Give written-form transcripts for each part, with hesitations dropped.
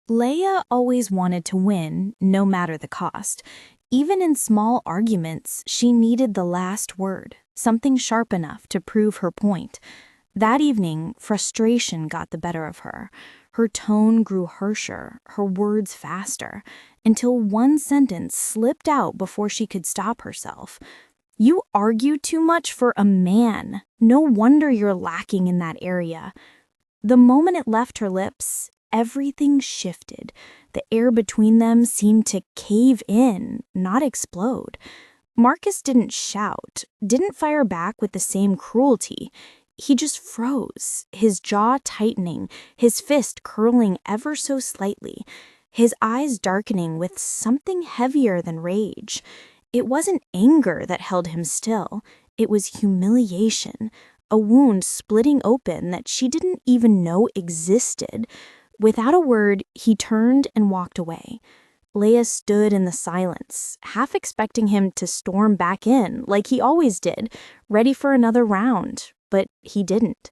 Leia always wanted to win, no matter the cost. Even in small arguments, she needed the last word, something sharp enough to prove her point. That evening, frustration got the better of her. Her tone grew harsher, her words faster, until one sentence slipped out before she could stop herself. "You argue too much for a man. No wonder you're lacking in that area." The moment it left her lips, everything shifted. The air between them seemed to cave in, not explode. Marcus didn't shout, didn't fire back with the same cruelty. He just froze, his jaw tightening, his fist curling ever so slightly, his eyes darkening with something heavier than rage. It wasn't anger that held him still, it was humiliation, a wound splitting open that she didn't even know existed. Without a word, he turned and walked away. Leia stood in the silence, half expecting him to storm back in, like he always did, ready for another round, but he didn't.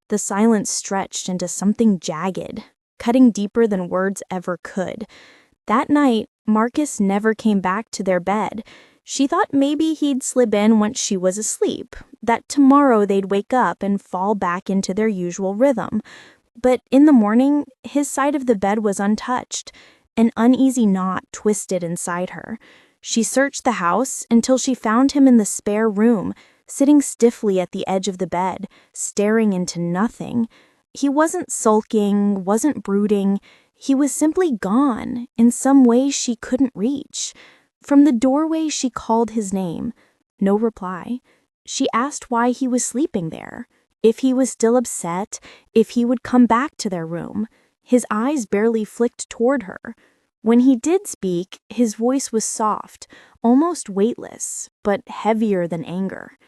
The silence stretched into something jagged, cutting deeper than words ever could. That night, Marcus never came back to their bed. She thought maybe he'd slip in once she was asleep, that tomorrow they'd wake up and fall back into their usual rhythm. But in the morning, his side of the bed was untouched. An uneasy knot twisted inside her. She searched the house until she found him in the spare room, sitting stiffly at the edge of the bed, staring into nothing. He wasn't sulking, wasn't brooding. He was simply gone, in some way she couldn't reach. From the doorway, she called his name. No reply. She asked why he was sleeping there, if he was still upset, if he would come back to their room. His eyes barely flicked toward her. When he did speak, his voice was soft, almost weightless, but heavier than anger.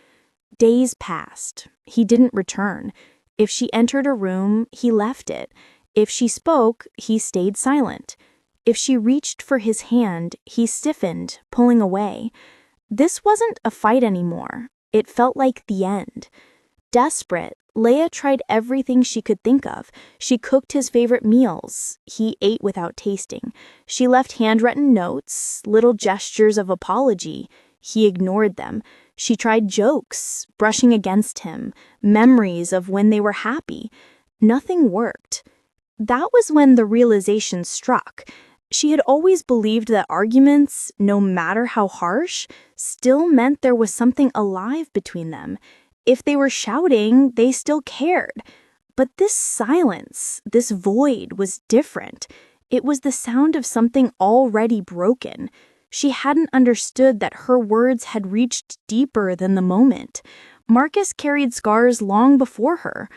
Days passed. He didn't return. If she entered a room, he left it. If she spoke, he stayed silent. If she reached for his hand, he stiffened, pulling away. This wasn't a fight anymore. It felt like the end. Desperate, Leia tried everything she could think of. She cooked his favorite meals. He ate without tasting. She left handwritten notes, little gestures of apology. He ignored them. She tried jokes, brushing against him, memories of when they were happy. Nothing worked. That was when the realization struck. She had always believed that arguments, no matter how harsh, still meant there was something alive between them. If they were shouting, they still cared. But this silence, this void, was different. It was the sound of something already broken. She hadn't understood that her words had reached deeper than the moment. Marcus carried scars long before her.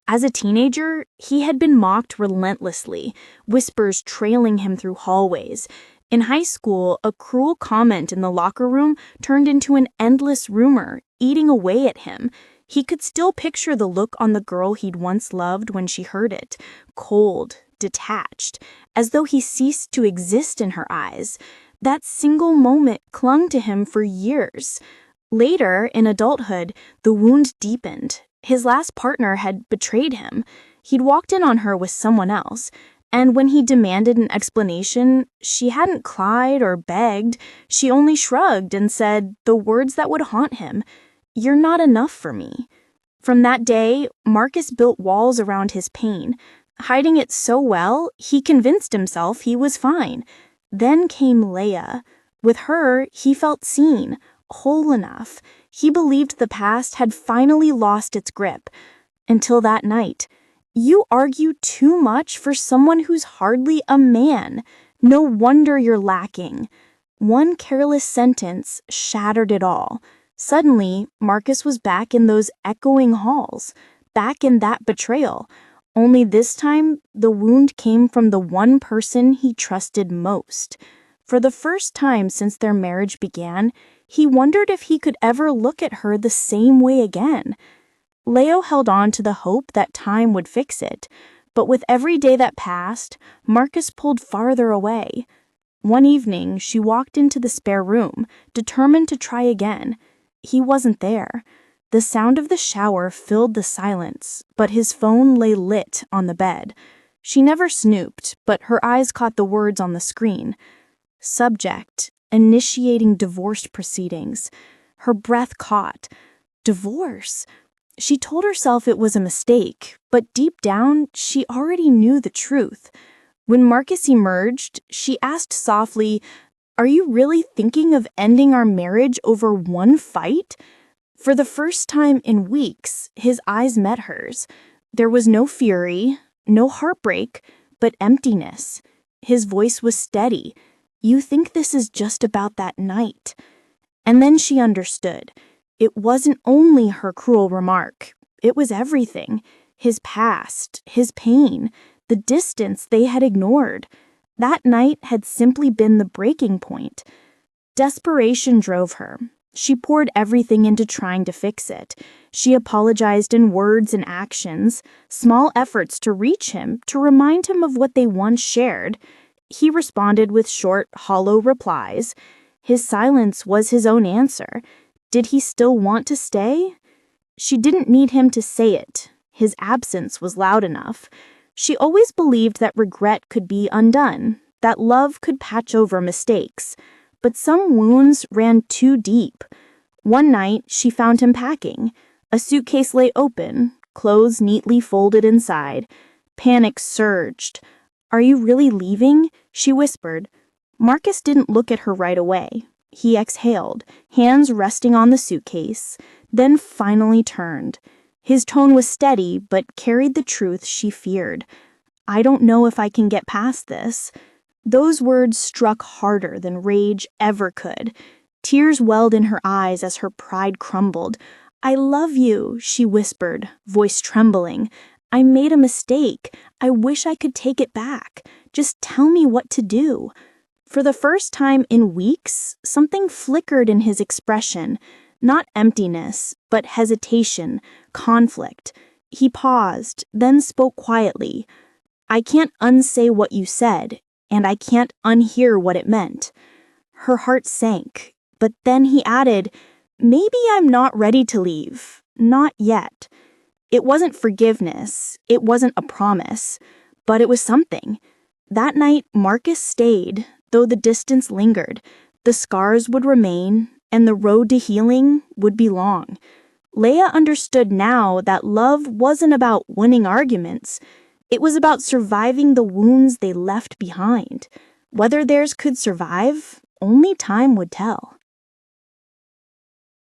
As a teenager, he had been mocked relentlessly, whispers trailing him through hallways. In high school, a cruel comment in the locker room turned into an endless rumor, eating away at him. He could still picture the look on the girl he'd once loved when she heard it, cold, detached, as though he ceased to exist in her eyes. That single moment clung to him for years. Later, in adulthood, the wound deepened. His last partner had betrayed him. He'd walked in on her with someone else. And when he demanded an explanation, she hadn't cried or begged. She only shrugged and said the words that would haunt him, "You're not enough for me." From that day, Marcus built walls around his pain. Hiding it so well, he convinced himself he was fine. Then came Leia. With her, he felt seen, whole enough. He believed the past had finally lost its grip. Until that night. "You argue too much for someone who's hardly a man. No wonder you're lacking." One careless sentence shattered it all. Suddenly, Marcus was back in those echoing halls, back in that betrayal. Only this time, the wound came from the one person he trusted most. For the first time since their marriage began, he wondered if he could ever look at her the same way again. Leo held on to the hope that time would fix it, but with every day that passed, Marcus pulled farther away. One evening, she walked into the spare room, determined to try again. He wasn't there. The sound of the shower filled the silence, but his phone lay lit on the bed. She never snooped, but her eyes caught the words on the screen. Subject, initiating divorce proceedings. Her breath caught. Divorce. She told herself it was a mistake, but deep down, she already knew the truth. When Marcus emerged, she asked softly, "Are you really thinking of ending our marriage over one fight?" For the first time in weeks, his eyes met hers. There was no fury, no heartbreak, but emptiness. His voice was steady. "You think this is just about that night." And then she understood. It wasn't only her cruel remark. It was everything. His past, his pain, the distance they had ignored. That night had simply been the breaking point. Desperation drove her. She poured everything into trying to fix it. She apologized in words and actions, small efforts to reach him, to remind him of what they once shared. He responded with short, hollow replies. His silence was his own answer. Did he still want to stay? She didn't need him to say it. His absence was loud enough. She always believed that regret could be undone, that love could patch over mistakes. But some wounds ran too deep. One night, she found him packing. A suitcase lay open, clothes neatly folded inside. Panic surged. "Are you really leaving?" she whispered. Marcus didn't look at her right away. He exhaled, hands resting on the suitcase, then finally turned. His tone was steady, but carried the truth she feared. "I don't know if I can get past this." Those words struck harder than rage ever could. Tears welled in her eyes as her pride crumbled. "I love you," she whispered, voice trembling. "I made a mistake. I wish I could take it back. Just tell me what to do." For the first time in weeks, something flickered in his expression. Not emptiness, but hesitation, conflict. He paused, then spoke quietly. "I can't unsay what you said, and I can't unhear what it meant." Her heart sank, but then he added, "Maybe I'm not ready to leave. Not yet." It wasn't forgiveness, it wasn't a promise, but it was something. That night, Marcus stayed, though the distance lingered. The scars would remain, and the road to healing would be long. Leia understood now that love wasn't about winning arguments. It was about surviving the wounds they left behind. Whether theirs could survive, only time would tell.